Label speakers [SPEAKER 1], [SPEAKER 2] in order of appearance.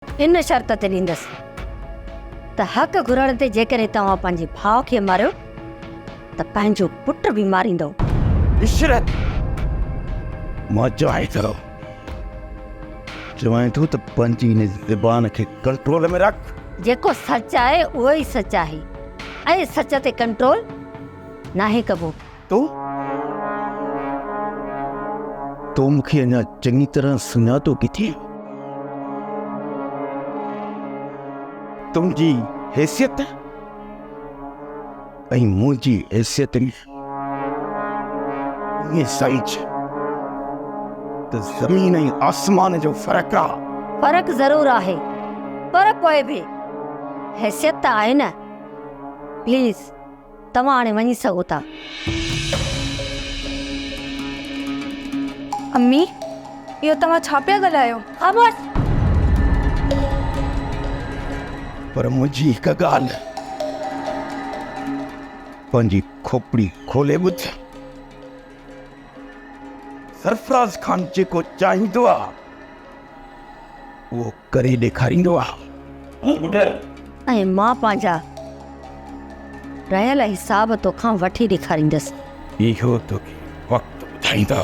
[SPEAKER 1] इन शर्त ते ॾींदसि त हक़ घुरण ते जेकॾहिं तव्हां पंहिंजे भाउ खे मारियो त पंहिंजो पुटु बि मारींदो।
[SPEAKER 2] इशरत मां चवां थो त पंहिंजी इन ज़बान खे कंट्रोल में रख।
[SPEAKER 1] जेको सच आहे उहो ई सच आहे ऐं सच ते कंट्रोल नाहे कबो।
[SPEAKER 2] तो मूंखे अञा चङी तरह सुञातो किथे? तुंहिंजी हैसियत ऐं मुंहिंजी हैसियत में ये सच त ज़मीन ऐं आसमान जो फ़र्क़ु आहे।
[SPEAKER 1] फ़र्क़ु ज़रूर आहे पर पोइ बि हैसियत त आहे न। प्लीज़ तव्हां हाणे वञी सघो था।
[SPEAKER 3] अम्मी इहो तव्हां छा पिया ॻाल्हायो?
[SPEAKER 1] ख़बर
[SPEAKER 2] पर मुंहिंजी हिकु ॻाल्हि पंहिंजी खोपड़ी खोले ॿुध। सरफराज़ खान जेको चाहींदो आहे उहो करे ॾेखारींदो आहे
[SPEAKER 1] ऐं मां पंहिंजा रहियल हिसाब तोखां वठी ॾेखारींदसि।
[SPEAKER 2] इहो तोखे वक़्तु ॿुधाईंदो।